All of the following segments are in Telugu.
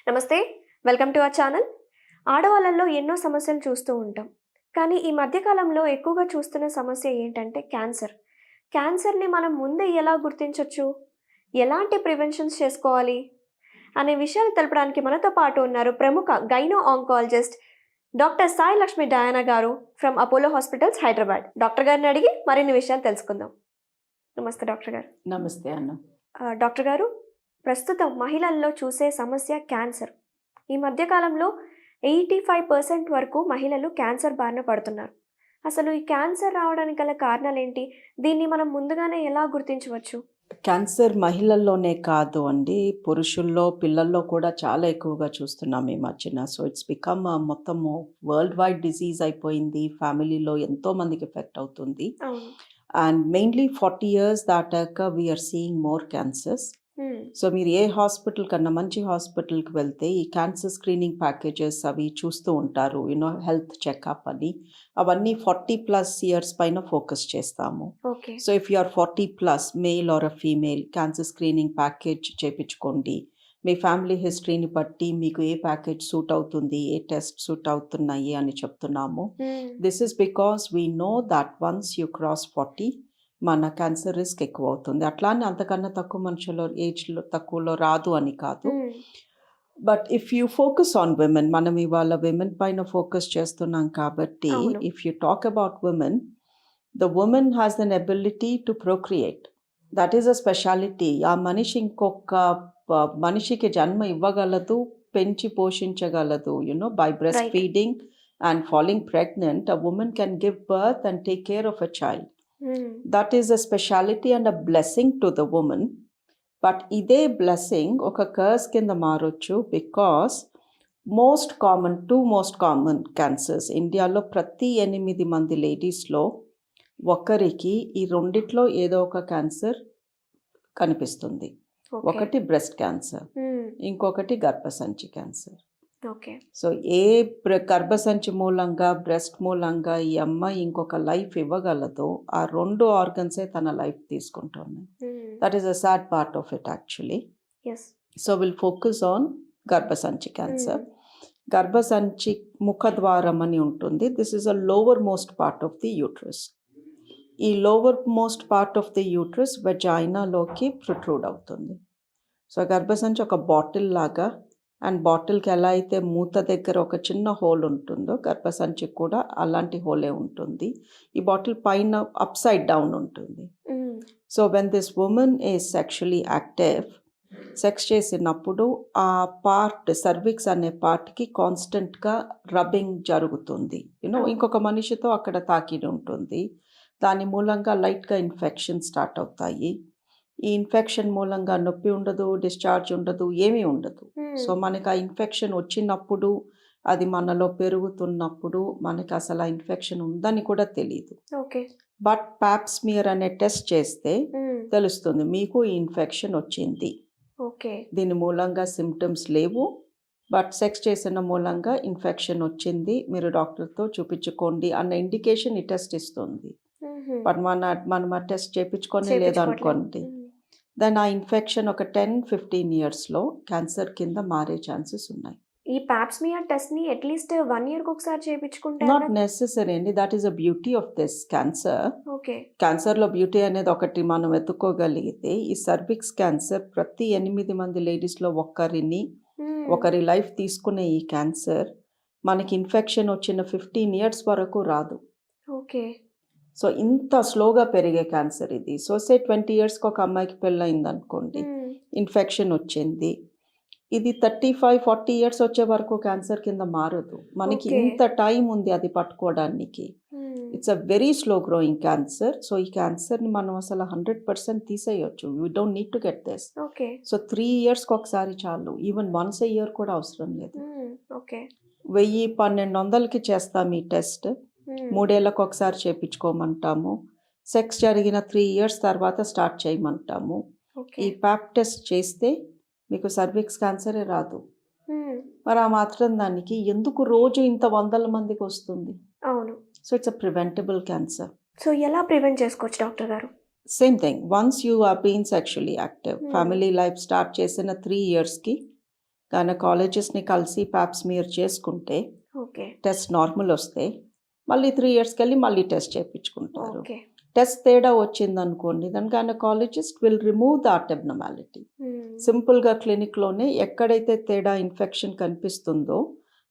నమస్తే. Welcome to our channel. ఆడవాళ్ళలో ఎన్నో సమస్యలు చూస్తూ ఉంటాం. కానీ ఈ మధ్య కాలంలో ఎక్కువగా చూస్తున్న సమస్య ఏంటంటే క్యాన్సర్. క్యాన్సర్‌ని మనం ముందే ఎలా గుర్తించొచ్చు? ఎలాంటి ప్రివెన్షన్స్ చేసుకోవాలి? అనే విషయాలు తెలపడానికి మనతో పాటు ఉన్నారు ప్రముఖ gynae oncologist doctor Sai Lakshmi Diana garu from Apollo hospitals Hyderabad. Doctor గారిని అడిగి మరిన్ని విషయాలు తెలుసుకుందాం. నమస్తే డాక్టర్ గారు. నమస్తే అన్న. డాక్టర్ గారు, ప్రస్తుతం మహిళల్లో చూసే సమస్య క్యాన్సర్. ఈ మధ్యకాలంలో 85% వరకు మహిళలు క్యాన్సర్ బారిన పడుతున్నారు. అసలు ఈ క్యాన్సర్ రావడానికి గల కారణాలేంటి? దీన్ని మనం ముందుగానే ఎలా గుర్తించవచ్చు? క్యాన్సర్ మహిళల్లోనే కాదు అండి, పురుషుల్లో, పిల్లల్లో కూడా చాలా ఎక్కువగా చూస్తున్నాం ఈ మధ్యన. సో ఇట్స్ బికమ్ మొత్తము వరల్డ్ వైడ్ డిసీజ్ అయిపోయింది. ఫ్యామిలీలో ఎంతో మందికి ఎఫెక్ట్ అవుతుంది. అవును. అండ్ మెయిన్లీ 40 years దాటాక we're seeing more cancers. So మీరు ఏ హాస్పిటల్ కన్నా మంచి హాస్పిటల్కి వెళ్తే ఈ క్యాన్సర్ స్క్రీనింగ్ ప్యాకేజెస్ అవి చూస్తూ ఉంటారు. హెల్త్ చెకప్ అని, అవన్నీ 40+ years పైన ఫోకస్ చేస్తాము. Okay. So if you are 40+, male or a female, cancer screening package చేయించుకోండి. మీ ఫ్యామిలీ హిస్టరీని బట్టి మీకు ఏ ప్యాకేజ్ సూట్ అవుతుంది, ఏ టెస్ట్ సూట్ అవుతున్నాయి అని చెప్తున్నాము. This is because we know that once you cross 40 మన క్యాన్సర్ రిస్క్ ఎక్కువ అవుతుంది. అట్లానే అంతకన్నా తక్కువ మనుషులు ఏజ్లో తక్కువలో రాదు అని కాదు. But if you focus on women, మనం ఇవాళ విమెన్ పైన ఫోకస్ చేస్తున్నాం కాబట్టి అవును. If you talk about women, the woman has an ability to procreate. That is a speciality. ఆ మనిషి ఇంకొక మనిషికి జన్మ ఇవ్వగలదు, పెంచి పోషించగలదు. By breast Right. Feeding and falling pregnant, a woman can give birth and take care of a child. That is a speciality and a blessing to the woman. But ఇదే బ్లెస్సింగ్ ఒక కర్స్ కింద మారొచ్చు. Because two most common cancers ఇండియాలో ప్రతి 8 మంది లేడీస్లో ఒకరికి ఈ రెండిట్లో ఏదో ఒక క్యాన్సర్ కనిపిస్తుంది. ఒకటి బ్రెస్ట్ క్యాన్సర్, ఇంకొకటి గర్భసంచి క్యాన్సర్. ఓకే. సో ఏ గర్భసంచి మూలంగా, బ్రెస్ట్ మూలంగా ఈ అమ్మాయి ఇంకొక లైఫ్ ఇవ్వగలదో ఆ 2 ఆర్గన్సే తన లైఫ్ తీసుకుంటున్నాయి. That is a sad part of it actually. Yes. So will focus on గర్భసంచి క్యాన్సర్. గర్భసంచి ముఖద్వారం అని ఉంటుంది. This is a lower most part of the uterus. ఈ lower most part of the uterus వెజైనాలోకి ప్రొట్రూడ్ అవుతుంది. సో గర్భసంచి ఒక బాటిల్ లాగా, అండ్ బాటిల్కి ఎలా అయితే మూత దగ్గర ఒక చిన్న హోల్ ఉంటుందో గర్భసంచికి కూడా అలాంటి హోలే ఉంటుంది. ఈ బాటిల్ పైన అప్సైడ్ డౌన్ ఉంటుంది. So when this woman is sexually active, sex చేసినప్పుడు ఆ పార్ట్, సర్విక్స్ అనే పార్ట్కి కాన్స్టెంట్గా రబ్బింగ్ జరుగుతుంది. ఇంకొక మనిషితో అక్కడ తాకిడి ఉంటుంది. దాని మూలంగా లైట్గా ఇన్ఫెక్షన్ స్టార్ట్ అవుతాయి. ఈ ఇన్ఫెక్షన్ మూలంగా నొప్పి ఉండదు, డిశ్చార్జ్ ఉండదు, ఏమీ ఉండదు. సో మనకి ఆ ఇన్ఫెక్షన్ వచ్చినప్పుడు, అది మనలో పెరుగుతున్నప్పుడు మనకి అసలు ఆ ఇన్ఫెక్షన్ ఉందని కూడా తెలియదు. ఓకే. బట్ ప్యాప్ స్మియర్ అనే టెస్ట్ చేస్తే తెలుస్తుంది మీకు ఈ ఇన్ఫెక్షన్ వచ్చింది. ఓకే. దీని మూలంగా సిమ్టమ్స్ లేవు, బట్ సెక్స్ చేసిన మూలంగా ఇన్ఫెక్షన్ వచ్చింది, మీరు డాక్టర్తో చూపించుకోండి అన్న ఇండికేషన్ ఈ టెస్ట్ ఇస్తుంది. బట్ మనం ఆ టెస్ట్ చేయించుకొని లేదనుకోండి, దెన్ ఆ ఇన్ఫెక్షన్ ఒక 10-15 yearsలో క్యాన్సర్ కింద మారే ఛాన్సెస్ ఉన్నాయి. ఈ పాప్ స్మియర్ టెస్ట్‌ని అట్లీస్ట్ 1 yearకి ఒకసారి చేయించుకుంటే నాట్ నెసెసరీ అండి. That is a beauty of this cancer. Okay. క్యాన్సర్లో బ్యూటీ అనేది ఒకటి మనం వెతుక్కోగలిగితే, ఈ సర్విక్స్ క్యాన్సర్ ప్రతి 8 మంది లేడీస్లో ఒకరి లైఫ్ తీసుకునే ఈ క్యాన్సర్ మనకి ఇన్ఫెక్షన్ వచ్చిన 15 years వరకు రాదు. ఓకే. సో ఇంత స్లోగా పెరిగే క్యాన్సర్ ఇది. సో 20 yearsకి ఒక అమ్మాయికి పెళ్ళయింది అనుకోండి, ఇన్ఫెక్షన్ వచ్చింది, ఇది 35-40 years వచ్చే వరకు క్యాన్సర్ కింద మారదు. మనకి ఇంత టైం ఉంది అది పట్టుకోవడానికి. It's a very slow growing cancer. So ఈ క్యాన్సర్ని మనం అసలు 100% తీసేయొచ్చు. We don't need to get this. Okay. So 3 yearsకి ఒకసారి చాలు. ఈవెన్ వన్స్ a year కూడా అవసరం లేదు. ఓకే. 1000-1200కి చేస్తాం ఈ టెస్ట్. 3 ఏళ్ళకి ఒకసారి చేయించుకోమంటాము. సెక్స్ జరిగిన 3 years తర్వాత స్టార్ట్ చేయమంటాము. ఈ ప్యాప్ టెస్ట్ చేస్తే మీకు సర్విక్స్ క్యాన్సరే రాదు. మరి ఆ మాత్రం దానికి ఎందుకు రోజు ఇంత 100 మందికి వస్తుంది? అవును. So it's a preventable cancer. So ఎలా ప్రివెంట్ చేసుకోవచ్చు డాక్టర్ గారు? Same thing. Once you are been sexually active, family life start చేసిన 3 yearsకి గైనకాలజిస్ట్ని కలిసి ప్యాప్స్మియర్ చేసుకుంటే ఓకే. టెస్ట్ నార్మల్ వస్తే మళ్ళీ 3 ఇయర్స్కి వెళ్ళి మళ్ళీ టెస్ట్ చేయించుకుంటారు. ఓకే. టెస్ట్ తేడా వచ్చిందనుకోండి దాని gynaecologist will remove that abnormality. సింపుల్గా క్లినిక్లోనే ఎక్కడైతే తేడా ఇన్ఫెక్షన్ కనిపిస్తుందో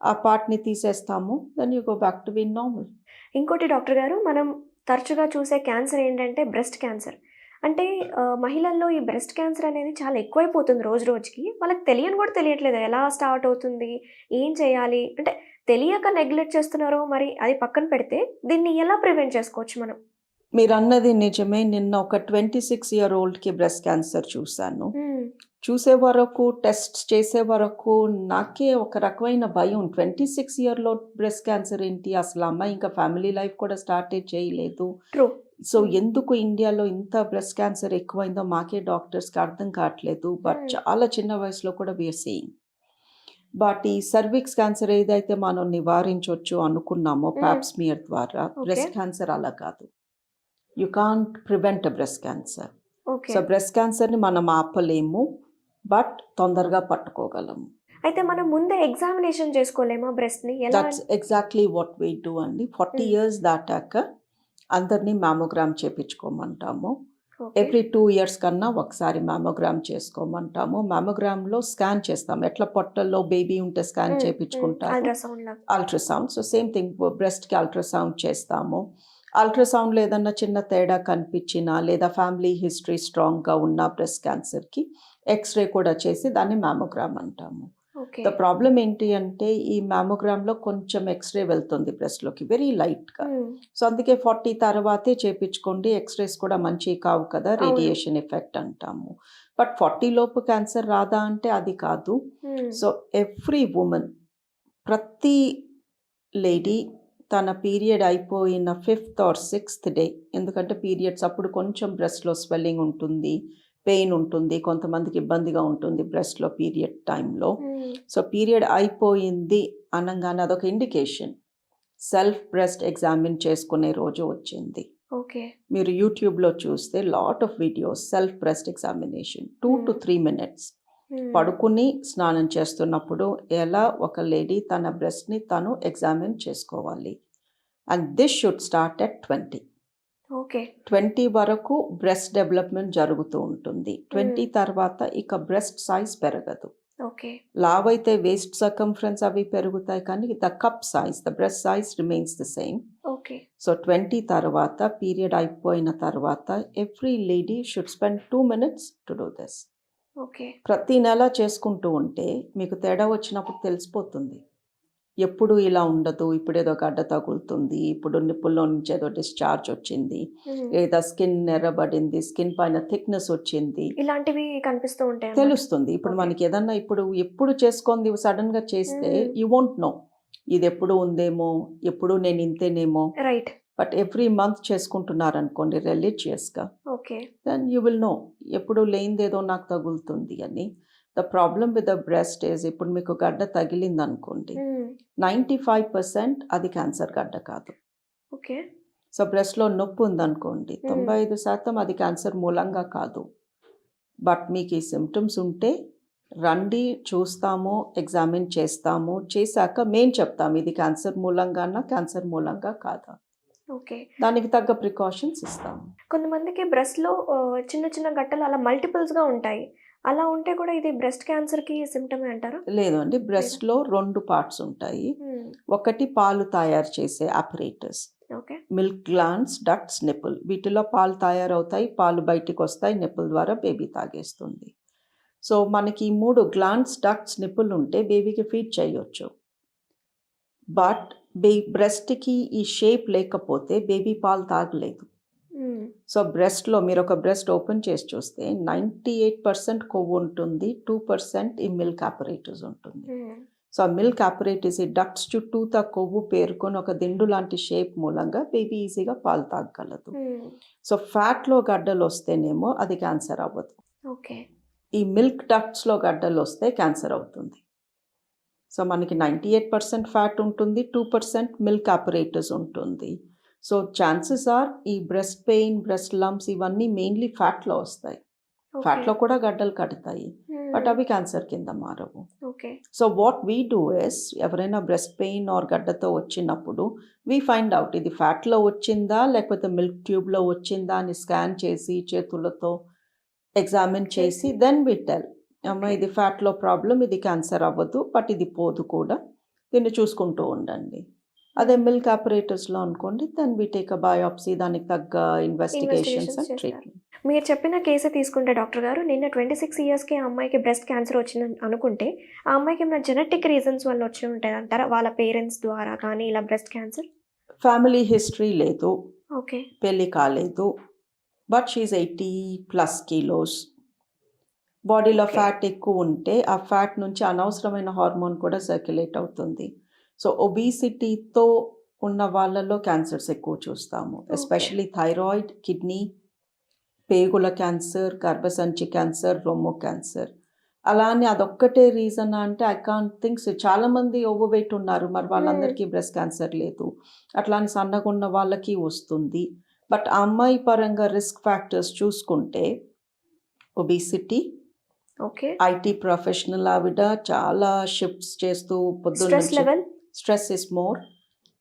ఆ పార్ట్ని తీసేస్తాము. Then you go back to being normal. ఇంకోటి డాక్టర్ గారు, మనం తరచుగా చూసే క్యాన్సర్ ఏంటంటే బ్రెస్ట్ క్యాన్సర్. అంటే మహిళల్లో ఈ బ్రెస్ట్ క్యాన్సర్ అనేది చాలా ఎక్కువైపోతుంది రోజు రోజుకి. వాళ్ళకి తెలియని కూడా తెలియట్లేదు ఎలా స్టార్ట్ అవుతుంది, ఏం చేయాలి, అంటే తెలియక నెగ్లెక్ట్ చేస్తున్నారో మరి అది పక్కన పెడితే దీన్ని ఎలా ప్రివెంట్ చేసుకోవచ్చు మనం? మీరు అన్నది నిజమే. నిన్న ఒక 26 year oldకి బ్రెస్ట్ క్యాన్సర్ చూశాను. చూసే వరకు టెస్ట్ చేసే వరకు నాకే ఒక రకమైన భయం. 26 yearలో బ్రెస్ట్ క్యాన్సర్ ఏంటి, అసలు అమ్మాయి ఇంకా ఫ్యామిలీ లైఫ్ కూడా స్టార్ట్ చేయలేదు. ట్రూ. సో ఎందుకు ఇండియాలో ఇంత బ్రెస్ట్ క్యాన్సర్ ఎక్కువైందో మాకే డాక్టర్స్కి అర్థం కావట్లేదు. బట్ చాలా చిన్న వయసులో కూడా వీఆర్ సీయింగ్. బట్ ఈ సర్విక్స్ క్యాన్సర్ ఏదైతే మనం నివారించవచ్చు అనుకున్నామో ప్యాప్స్మియర్ ద్వారా, బ్రెస్ట్ క్యాన్సర్ అలా కాదు. You can't prevent breast cancer. So breast క్యాన్సర్ని మనం ఆపలేము, బట్ తొందరగా పట్టుకోగలము. అయితే మనం ముందే ఎగ్జామినేషన్ చేసుకోలేమా బ్రెస్ట్ని? That's exactly what we do అండి. 40 years దాటాక అందరినీ మ్యామోగ్రామ్ చేయించుకోమంటాము. ఎవ్రీ 2 years కన్నా ఒకసారి మ్యామోగ్రామ్ చేసుకోమంటాము. మ్యామోగ్రామ్లో స్కాన్ చేస్తాము. ఎట్లా పొట్టల్లో బేబీ ఉంటే స్కాన్ చేయించుకుంటారు, అల్ట్రాసౌండ్. సో సేమ్ థింగ్ బ్రెస్ట్కి అల్ట్రాసౌండ్ చేస్తాము. అల్ట్రాసౌండ్లో ఏదన్నా చిన్న తేడా కనిపించినా లేదా ఫ్యామిలీ హిస్టరీ స్ట్రాంగ్గా ఉన్న బ్రెస్ట్ క్యాన్సర్కి ఎక్స్రే కూడా చేసి దాన్ని మ్యామోగ్రామ్ అంటాము. ద ప్రాబ్లం ఏంటి అంటే ఈ మ్యామోగ్రామ్లో కొంచెం ఎక్స్రే వెళ్తుంది బ్రెస్ట్లోకి, వెరీ లైట్గా. సో అందుకే 40 తర్వాతే చేయించుకోండి. ఎక్స్రేస్ కూడా మంచివి కావు కదా, రేడియేషన్ ఎఫెక్ట్ అంటాము. బట్ 40 లోపు క్యాన్సర్ రాదా అంటే అది కాదు. సో ఎవ్రీ ఉమెన్, ప్రతి లేడీ తన పీరియడ్ అయిపోయిన 5th or 6th డే, ఎందుకంటే పీరియడ్స్ అప్పుడు కొంచెం బ్రెస్ట్లో స్వెల్లింగ్ ఉంటుంది, పెయిన్ ఉంటుంది, కొంతమందికి ఇబ్బందిగా ఉంటుంది బ్రెస్ట్లో పీరియడ్ టైంలో. సో పీరియడ్ అయిపోయింది అనగానే అదొక ఇండికేషన్. సెల్ఫ్ బ్రెస్ట్ ఎగ్జామిన్ చేసుకునే రోజు వచ్చింది. మీరు యూట్యూబ్లో చూస్తే lot of videos self breast examination 2 to 3 minutes. పడుకుని స్నానం చేస్తున్నప్పుడు ఎలా ఒక లేడీ తన బ్రెస్ట్ని తను ఎగ్జామిన్ చేసుకోవాలి. And this should start at 20. 20 వరకు బ్రెస్ట్ డెవలప్మెంట్ జరుగుతూ ఉంటుంది. 20 తర్వాత ఇక బ్రెస్ట్ సైజ్ పెరగదు. లావ్ అయితే వేస్ట్ సర్కంఫరెన్స్ అవి పెరుగుతాయి, కానీ the cup size, the breast size remains the same. So 20 తర్వాత పీరియడ్ అయిపోయిన తర్వాత every lady should spend 2 minutes to do this. ప్రతి నెల చేసుకుంటూ ఉంటే మీకు తేడా వచ్చినప్పుడు తెలిసిపోతుంది. ఎప్పుడు ఇలా ఉండదు, ఇప్పుడు ఏదో గడ్డ తగులుతుంది, ఇప్పుడు నిప్పుల్లో నుంచి ఏదో డిశ్చార్జ్ వచ్చింది, లేదా స్కిన్ ఎర్రబడింది, స్కిన్ పైన థిక్నెస్ వచ్చింది, ఇలాంటివి కనిపిస్తూ ఉంటాయి, తెలుస్తుంది. ఇప్పుడు మనకి ఏదన్నా ఎప్పుడు చేసుకుంది సడన్గా చేస్తే యూ వోంట్ నో ఇది ఎప్పుడు ఉందేమో, ఎప్పుడు నేను ఇంతేనేమో. రైట్. బట్ ఎవ్రీ మంత్ చేసుకుంటున్నారనుకోండి రిలీజియస్గా, దెన్ యూ విల్ నో ఎప్పుడు లేనిదేదో నాకు తగులుతుంది అని. The problem with the breast is, ఇప్పుడు మీకు గడ్డ తగిలింది అనుకోండి, 95% అది క్యాన్సర్ గడ్డ కాదు. సో బ్రెస్ట్లో నొప్పి ఉందనుకోండి, 95% అది క్యాన్సర్ మూలంగా కాదు. బట్ మీకు ఈ సిమ్టమ్స్ ఉంటే రండి, చూస్తాము, ఎగ్జామిన్ చేస్తాము. చేశాక మేము చెప్తాము ఇది క్యాన్సర్ మూలంగానా క్యాన్సర్ మూలంగా కాదా, దానికి తగ్గ ప్రికాషన్స్ ఇస్తాము. కొంతమందికి బ్రెస్ట్లో చిన్న చిన్న గట్టలు అలా మల్టిపుల్స్గా ఉంటాయి. అలా ఉంటే కూడా ఇది బ్రెస్ట్ క్యాన్సర్కి సిమ్టమే అంటారా? లేదు అండి, బ్రెస్ట్లో 2 parts ఉంటాయి. ఒకటి పాలు తయారు చేసే అపరేటస్, మిల్క్ గ్లాండ్స్, డక్ట్స్, నిపుల్. వీటిలో పాలు తయారవుతాయి, పాలు బయటికి వస్తాయి, నిపుల్ ద్వారా బేబీ తాగేస్తుంది. సో మనకి 3 గ్లాండ్స్, డక్ట్స్, నిపుల్ ఉంటే బేబీకి ఫీడ్ చేయొచ్చు. బట్ బ్రెస్ట్కి ఈ షేప్ లేకపోతే బేబీ పాలు తాగలేదు. సో బ్రెస్ట్లో మీరు ఒక బ్రెస్ట్ ఓపెన్ చేసి చూస్తే 98% కొవ్వు ఉంటుంది, 2% ఈ మిల్క్ అపరేటస్ ఉంటుంది. సో ఆ మిల్క్ అపరేటస్ ఈ డక్ట్స్ చుట్టూతా కొవ్వు పేరుకొని ఒక దిండు లాంటి షేప్ మూలంగా బేబీ ఈజీగా పాలు తాగగలదు. సో ఫ్యాట్లో గడ్డలు వస్తేనేమో అది క్యాన్సర్ అవ్వదు. ఈ మిల్క్ డక్ట్స్లో గడ్డలు వస్తే క్యాన్సర్ అవుతుంది. సో మనకి 98% ఫ్యాట్ ఉంటుంది, 2% మిల్క్ అపరేటస్ ఉంటుంది. సో ఛాన్సెస్ ఆర్ ఈ బ్రెస్ట్ పెయిన్, బ్రెస్ట్ లంప్స్ ఇవన్నీ మెయిన్లీ ఫ్యాట్లో వస్తాయి. ఫ్యాట్లో కూడా గడ్డలు కడతాయి, బట్ అవి క్యాన్సర్ కింద మారవు. Okay. So what we do is, ఎవరైనా బ్రెస్ట్ పెయిన్ ఆర్ గడ్డతో వచ్చినప్పుడు వీ ఫైండ్ అవుట్ ఇది ఫ్యాట్లో వచ్చిందా లేకపోతే మిల్క్ ట్యూబ్లో వచ్చిందా అని స్కాన్ చేసి చేతులతో ఎగ్జామిన్ చేసి దెన్ వి టెల్ అమ్మ Okay. ఇది ఫ్యాట్లో ప్రాబ్లం, ఇది క్యాన్సర్ అవ్వదు బట్ ఇది పోదు కూడా, దీన్ని చూసుకుంటూ ఉండండి. అదే మిల్క్ ఆపరేటర్స్లో అనుకోండి then we take a biopsy, దానికి తగ్గ ఇన్వెస్టిగేషన్స్ అండ్ చేస్తారు. ట్రీట్మెంట్. మీరు చెప్పిన కేసు తీసుకుంటే డాక్టర్ గారు, నిన్న 26 ఇయర్స్‌కి ఆ అమ్మాయికి బ్రెస్ట్ క్యాన్సర్ వచ్చిందని అనుకుంటే, ఆ అమ్మాయికి ఏమైనా జెనెటిక్ రీజన్స్ వల్ల వచ్చి ఉంటాయంటారా? వాళ్ళ పేరెంట్స్ ద్వారా కానీ ఇలా బ్రెస్ట్ క్యాన్సర్? ఫ్యామిలీ హిస్టరీ లేదు, ఓకే. పెళ్ళి కాలేదు, బట్ షీఈ్ 80+ కిలోస్. బాడీలో Okay. ఫ్యాట్ ఎక్కువ ఉంటే ఆ ఫ్యాట్ నుంచి అనవసరమైన హార్మోన్ కూడా సర్క్యులేట్ అవుతుంది. సో ఒబీసిటీతో ఉన్న వాళ్ళలో క్యాన్సర్స్ ఎక్కువ చూస్తాము, ఎస్పెషలీ థైరాయిడ్, కిడ్నీ, పేగుల క్యాన్సర్, గర్భసంచి క్యాన్సర్, రొమ్ము క్యాన్సర్. అలా అని అదొక్కటే రీజన్ అంటే ఐ కాంట్ థింక్ సో. చాలామంది ఓవర్ వెయిట్ ఉన్నారు, మరి వాళ్ళందరికీ బ్రెస్ట్ క్యాన్సర్ లేదు. అట్లా అని సన్నగా ఉన్న వాళ్ళకి వస్తుంది. బట్ ఆ అమ్మాయి పరంగా రిస్క్ ఫ్యాక్టర్స్ చూసుకుంటే ఒబీసిటీ, ఓకే. ఐటీ ప్రొఫెషనల్ ఆవిడ, చాలా షిఫ్ట్స్ చేస్తూ stress level? Stress is more.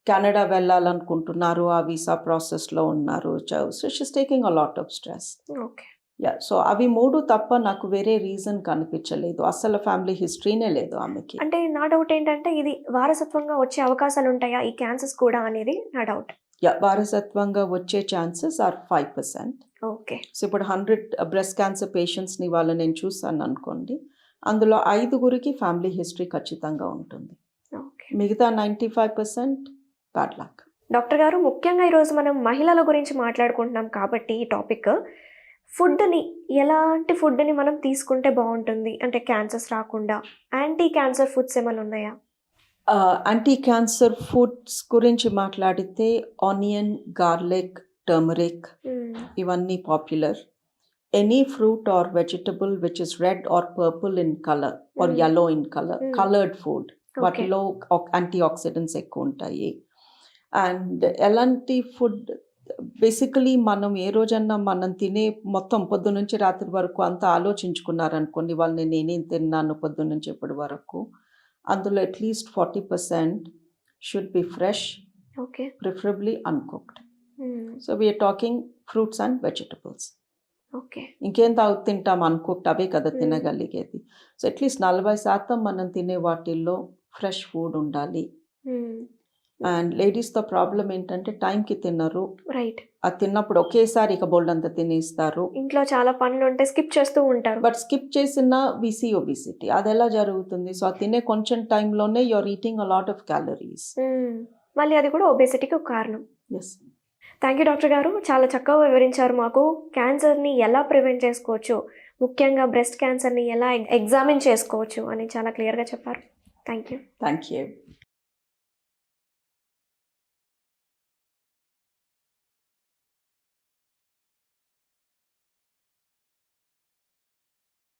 Canada వెళ్ళాలనుకుంటున్నారు, ఆ వీసా ప్రాసెస్లో ఉన్నారు. So she's taking a lot of stress. Okay. So అవి 3 తప్ప నాకు వేరే రీజన్ కనిపించలేదు. అసలు ఫ్యామిలీ హిస్టరీనే లేదు ఆమెకి. అంటే నా డౌట్ ఏంటంటే, ఇది వారసత్వంగా వచ్చే అవకాశాలు ఉంటాయా ఈ క్యాన్సర్స్ కూడా అనేది నా డౌట్. వారసత్వంగా వచ్చే ఛాన్సెస్ ఆర్ 5%. ఓకే. సో ఇప్పుడు 100 బ్రెస్ట్ క్యాన్సర్ పేషెంట్స్ని వాళ్ళు నేను చూసాను అనుకోండి, అందులో 5గురికి ఫ్యామిలీ హిస్టరీ ఖచ్చితంగా ఉంటుంది. ఓకే. మిగతా 95% బ్యాడ్ లక్. డాక్టర్ గారు, ముఖ్యంగా ఈరోజు మనం మహిళల గురించి మాట్లాడుకుంటున్నాం కాబట్టి ఈ టాపిక్, ఫుడ్ని ఎలాంటి ఫుడ్ని మనం తీసుకుంటే బాగుంటుంది అంటే క్యాన్సర్స్ రాకుండా? యాంటీ క్యాన్సర్ ఫుడ్స్ ఏమైనా ఉన్నాయా? యాంటీ క్యాన్సర్ ఫుడ్స్ గురించి మాట్లాడితే ఆనియన్, గార్లిక్, టర్మరిక్ ఇవన్నీ popular. Any fruit or vegetable which is red or purple in colour or yellow in colour, coloured food, వాటిలో యాంటీ ఆక్సిడెంట్స్ ఎక్కువ ఉంటాయి. అండ్ ఎలాంటి ఫుడ్ బేసికలీ మనం ఏ రోజన్నా మనం తినే మొత్తం పొద్దు నుంచి రాత్రి వరకు అంతా ఆలోచించుకున్నారనుకోండి, వాళ్ళు నేనేం తిన్నాను పొద్దు నుంచి ఇప్పటి వరకు, అందులో at least 40% should be fresh, okay. Preferably uncooked. So we are talking fruits and vegetables. Okay. ఇంకేం తింటాం అన్కుక్డ్, అవే కదా తినగలిగేది. సో అట్లీస్ట్ 40% మనం తినే వాటిల్లో ఫ్రెష్ ఫుడ్ ఉండాలి. అండ్ లేడీస్తో ప్రాబ్లం ఏంటంటే టైంకి తినరు, రైట్. అది తిన్నప్పుడు ఒకేసారి ఇక బోల్డ్ అంతా తినేస్తారు. ఇంట్లో చాలా పనులు ఉంటే స్కిప్ చేస్తూ ఉంటారు. బట్ స్కిప్ చేసిన విసి ఒబిసిటీ అది ఎలా జరుగుతుంది? సో అది తినే కొంచెం టైంలోనే you are eating a lot of calories. మళ్ళీ అది కూడా ఒబేసిటీకి ఒక కారణం. ఎస్. థ్యాంక్ యూ డాక్టర్ గారు, చాలా చక్కగా వివరించారు మాకు. క్యాన్సర్ని ఎలా ప్రివెంట్ చేసుకోవచ్చు, ముఖ్యంగా బ్రెస్ట్ క్యాన్సర్ని ఎలా ఎగ్జామిన్ చేసుకోవచ్చు అని చాలా క్లియర్గా చెప్పారు. Thank you. Thank you.